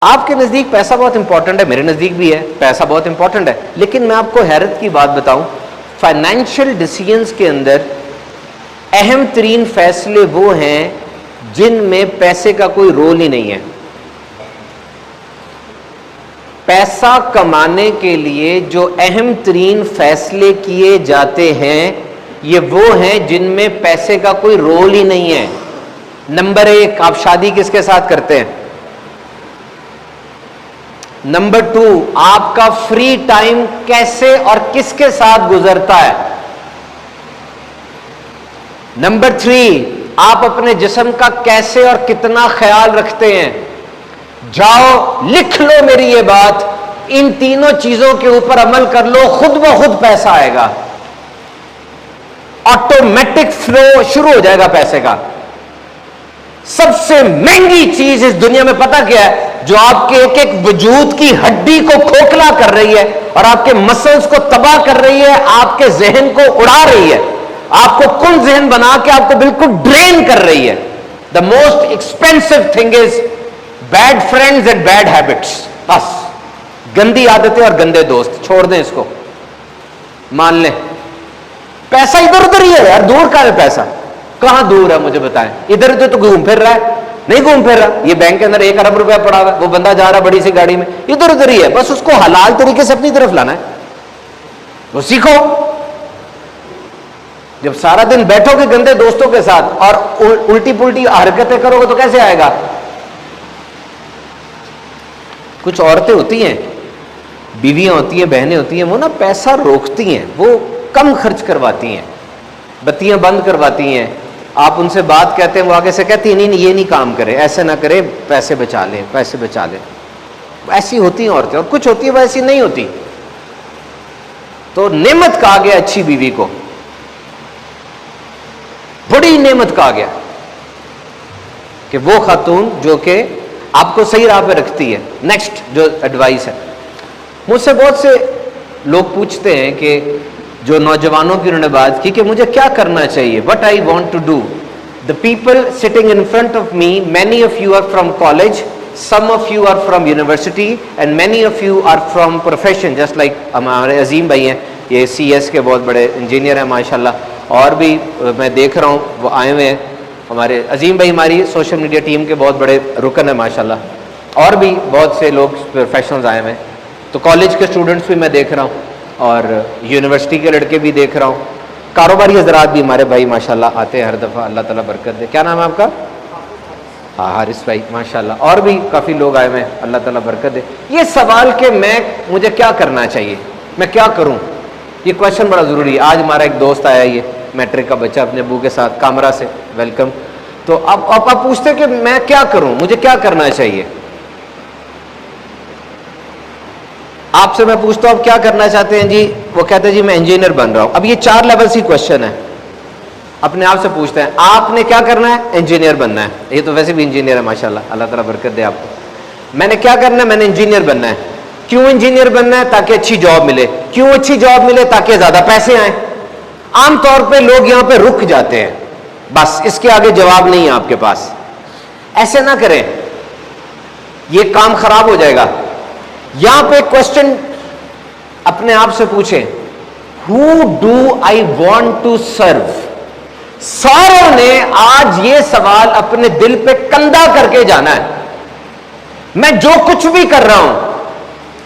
آپ کے نزدیک پیسہ بہت امپورٹنٹ ہے، میرے نزدیک بھی ہے، پیسہ بہت امپورٹنٹ ہے، لیکن میں آپ کو حیرت کی بات بتاؤں، فائنینشیل ڈیسیژنز کے اندر اہم ترین فیصلے وہ ہیں جن میں پیسے کا کوئی رول ہی نہیں ہے۔ پیسہ کمانے کے لیے جو اہم ترین فیصلے کیے جاتے ہیں یہ وہ ہیں جن میں پیسے کا کوئی رول ہی نہیں ہے۔ نمبر 1، آپ شادی کس کے ساتھ کرتے ہیں؟ نمبر 2، آپ کا فری ٹائم کیسے اور کس کے ساتھ گزرتا ہے؟ نمبر 3، آپ اپنے جسم کا کیسے اور کتنا خیال رکھتے ہیں؟ جاؤ لکھ لو میری یہ بات، ان تینوں چیزوں کے اوپر عمل کر لو، خود بخود پیسہ آئے گا، آٹومیٹک فلو شروع ہو جائے گا پیسے کا۔ سب سے مہنگی چیز اس دنیا میں پتہ کیا ہے؟ جو آپ کے ایک ایک وجود کی ہڈی کو کھوکھلا کر رہی ہے اور آپ کے مسلز کو تباہ کر رہی ہے، آپ کے ذہن کو اڑا رہی ہے، آپ کو کل ذہن بنا کے آپ کو بالکل ڈرین کر رہی ہے۔ The most expensive thing is bad friends and bad habits. بس گندی عادتیں اور گندے دوست، چھوڑ دیں اس کو، مان لیں پیسہ ادھر ادھر ہی ہے یار، دور کا ہے پیسہ، کہاں دور ہے مجھے بتائیں؟ ادھر ادھر تو گھوم پھر رہا ہے، نہیں گھوم پھر رہا، یہ بینک کے اندر 1 ارب روپے پڑا ہوا ہے، وہ بندہ جا رہا ہے بڑی سی گاڑی میں، ادھر ادھر ہی ہے، بس اس کو حلال طریقے سے اپنی طرف لانا ہے، وہ سیکھو۔ جب سارا دن بیٹھو گے گندے دوستوں کے ساتھ اور الٹی پلٹی حرکتیں کرو گے تو کیسے آئے گا؟ کچھ عورتیں ہوتی ہیں، بیویاں ہوتی ہیں، بہنیں ہوتی ہیں، وہ نا پیسہ روکتی ہیں، وہ کم خرچ کرواتی ہیں، بتیاں بند کرواتی ہیں، آپ ان سے بات کہتے ہیں وہ آگے سے کہتی ہیں نہیں یہ نہیں کام کرے، ایسے نہ کرے، پیسے بچا لیں، پیسے بچا لیں۔ ایسی ہوتی ہیں عورتیں، اور کچھ ہوتی ہیں وہ ایسی نہیں ہوتی۔ تو نعمت کہا گیا اچھی بیوی کو، بڑی نعمت کہا گیا کہ وہ خاتون جو کہ آپ کو صحیح راہ پہ رکھتی ہے۔ نیکسٹ جو ایڈوائس ہے، مجھ سے بہت سے لوگ پوچھتے ہیں کہ جو نوجوانوں کی انہوں نے بات کی کہ مجھے کیا کرنا چاہیے، what I want to do. The people sitting in front of me, many of you are from college, some of you are from university and many of you are from profession, just like ہمارے عظیم بھائی ہیں، یہ C S کے بہت بڑے engineer ہیں ماشاءاللہ، اور بھی میں دیکھ رہا ہوں وہ آئے ہوئے ہیں، ہمارے عظیم بھائی ہماری سوشل میڈیا ٹیم کے بہت بڑے رکن ہیں ماشاءاللہ، اور بھی بہت سے لوگ پروفیشنلز آئے ہوئے ہیں، تو کالج کے اسٹوڈنٹس بھی میں دیکھ رہا ہوں اور یونیورسٹی کے لڑکے بھی دیکھ رہا ہوں، کاروباری حضرات بھی ہمارے بھائی ماشاءاللہ آتے ہیں ہر دفعہ، اللہ تعالیٰ برکت دے۔ کیا نام ہے آپ کا؟ ہاں حارث بھائی ماشاءاللہ، اور بھی کافی لوگ آئے ہوئے ہیں، اللہ تعالیٰ برکت دے۔ یہ سوال کہ مجھے کیا کرنا چاہیے، میں کیا کروں، یہ کویشچن بڑا ضروری ہے۔ آج ہمارا ایک دوست آیا، یہ میٹرک کا بچہ اپنے ابو کے ساتھ، کامرا سے، ویلکم۔ تو اب آپ پوچھتے کہ میں کیا کروں، مجھے کیا کرنا چاہیے۔ آپ سے میں پوچھتا ہوں آپ کیا کرنا چاہتے ہیں؟ جی وہ کہتے ہیں جی میں انجینئر بن رہا ہوں۔ اب یہ 4 لیولز ہی کویشچن ہے، اپنے آپ سے پوچھتے ہیں آپ نے کیا کرنا ہے؟ انجینئر بننا ہے۔ یہ تو ویسے بھی انجینئر ہے ماشاءاللہ، اللہ تعالیٰ برکت دے آپ کو۔ میں نے کیا کرنا ہے؟ میں نے انجینئر بننا ہے۔ کیوں انجینئر بننا ہے؟ تاکہ اچھی جاب ملے۔ کیوں اچھی جاب ملے؟ تاکہ زیادہ پیسے آئیں۔ عام طور پہ لوگ یہاں پہ رک جاتے ہیں، بس اس کے آگے جواب نہیں ہے آپ کے پاس۔ ایسے نہ کریں، یہ کام خراب ہو جائے گا۔ یہاں پہ کوشچن اپنے آپ سے پوچھیں، who do I want to serve؟ ساروں نے آج یہ سوال اپنے دل پہ کندھا کر کے جانا ہے۔ میں جو کچھ بھی کر رہا ہوں،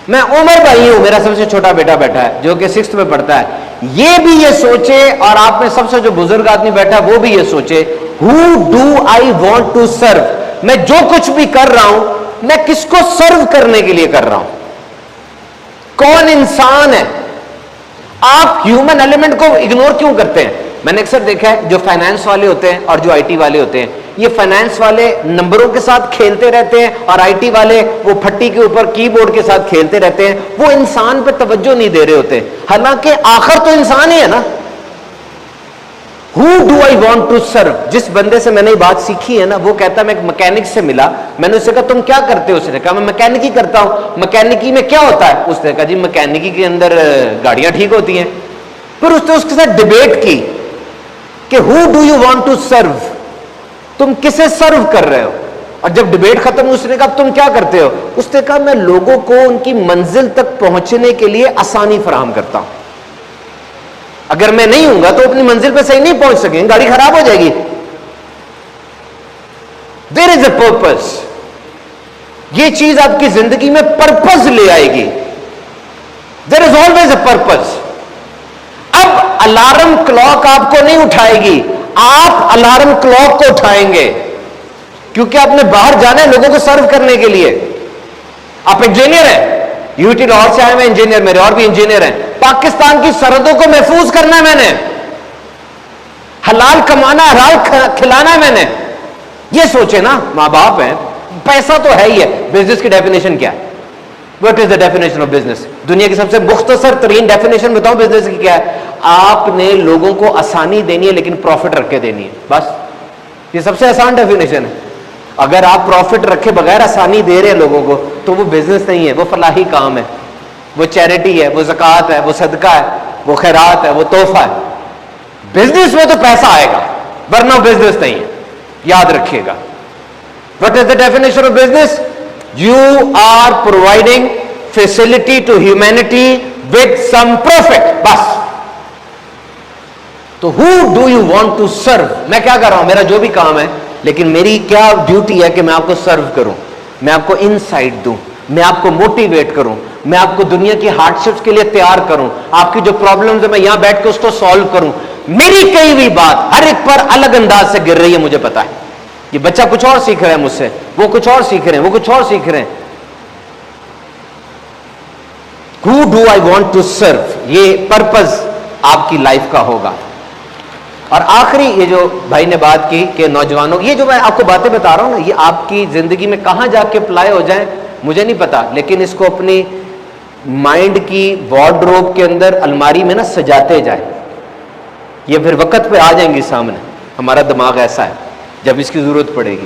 میں عمر بھائی ہوں، میرا سب سے چھوٹا بیٹا بیٹھا ہے جو کہ 6th میں پڑھتا ہے، یہ بھی یہ سوچے، اور آپ میں سب سے جو بزرگ آدمی بیٹھا ہے وہ بھی یہ سوچے، who do I want to serve؟ میں جو کچھ بھی کر رہا ہوں میں کس کو سرو کرنے کے لیے کر رہا ہوں، کون انسان ہے؟ آپ ہیومن ایلیمنٹ کو اگنور کیوں کرتے ہیں؟ میں نے اکثر دیکھا ہے جو فائنانس والے ہوتے ہیں اور جو آئی ٹی والے ہوتے ہیں، یہ فائنانس والے نمبروں کے ساتھ کھیلتے رہتے ہیں اور آئی ٹی والے وہ پھٹی کے اوپر کی بورڈ کے ساتھ کھیلتے رہتے ہیں، وہ انسان پہ توجہ نہیں دے رہے ہوتے، حالانکہ آخر تو انسان ہی ہے نا۔ Who do I want to serve؟ جس بندے سے میں نے یہ بات سیکھی ہے نا، وہ کہتا ہے میں ایک مکینک سے ملا، میں نے اس سے کہا تم کیا کرتے ہو؟ اس نے کہا میں مکینکی کرتا ہوں۔ مکینکی میں کیا ہوتا ہے؟ اس نے کہا جی مکینکی کے اندر گاڑیاں ٹھیک ہوتی ہیں۔ پھر اس نے اس کے ساتھ ڈیبیٹ کی کہ who do you want to serve؟ تم کسے سرو کر رہے ہو؟ اور جب ڈبیٹ ختم ہوئی اس نے کہا تم کیا کرتے ہو؟ اس نے کہا میں لوگوں کو ان کی منزل تک پہنچنے کے لیے آسانی فراہم کرتا ہوں، اگر میں نہیں ہوں گا تو اپنی منزل پہ صحیح نہیں پہنچ سکیں، گاڑی خراب ہو جائے گی۔ دیر از اے پرپز، یہ چیز آپ کی زندگی میں پرپز لے آئے گی۔ دیر از آلویز اے پرپز۔ اب الارم کلاک آپ کو نہیں اٹھائے گی، آپ الارم کلاک کو اٹھائیں گے، کیونکہ آپ نے باہر جانا ہے لوگوں کو سرو کرنے کے لیے۔ آپ انجینئر ہیں، UT لاہور سے آئے میں انجینئر، میرے اور بھی انجینئر ہیں۔ پاکستان کی سرحدوں کو محفوظ کرنا ہے میں نے، حلال کمانا، حلال کھلانا ہے میں نے۔ یہ سوچے نا، ماں باپ ہیں، پیسہ تو ہے ہی ہے۔ بزنس کی ڈیفینیشن کیا ہے؟ What is the definition of business؟ دنیا کی سب سے مختصر ترین ڈیفینیشن بتاؤ بزنس کی کیا ہے؟ آپ نے لوگوں کو آسانی دینی ہے لیکن پروفٹ رکھ کے دینی ہے، بس یہ سب سے آسان ڈیفینیشن ہے۔ اگر آپ پروفٹ رکھے بغیر آسانی دے رہے ہیں لوگوں کو تو وہ بزنس نہیں ہے، وہ فلاحی کام ہے، وہ چیریٹی ہے، وہ زکوٰۃ ہے، وہ صدقہ ہے، وہ خیرات ہے، وہ تحفہ ہے۔ بزنس میں تو پیسہ آئے گا ورنہ بزنس نہیں ہے، یاد رکھیے گا۔ What is the definition of business؟ You are providing facility to humanity with some profit، بس۔ تو who do you want to serve؟ میں کیا کر رہا ہوں، میرا جو بھی کام ہے، لیکن میری کیا ڈیوٹی ہے کہ میں آپ کو سرو کروں، میں آپ کو انسائٹ دوں، میں آپ کو موٹیویٹ کروں، میں آپ کو دنیا کی ہارڈ شپس کے لیے تیار کروں، آپ کی جو پرابلمز ہیں میں یہاں بیٹھ کے اس کو سالو کروں۔ میری کئی ہوئی بات ہر ایک پر الگ انداز سے گر رہی ہے، مجھے پتا ہے۔ یہ بچہ کچھ اور سیکھ رہا ہے مجھ سے، وہ کچھ اور سیکھ رہے ہیں، وہ کچھ اور سیکھ رہے ہیں۔ Who do I want to serve؟ یہ پرپز آپ کی لائف کا ہوگا۔ اور آخری یہ جو بھائی نے بات کی کہ نوجوانوں، یہ جو میں آپ کو باتیں بتا رہا ہوں نا، یہ آپ کی زندگی میں کہاں جا کے اپلائی ہو جائیں مجھے نہیں پتا، لیکن اس کو اپنی مائنڈ کی وارڈروب کے اندر الماری میں نا سجاتے جائیں، یہ پھر وقت پہ آ جائیں گی سامنے۔ ہمارا دماغ ایسا ہے، جب اس کی ضرورت پڑے گی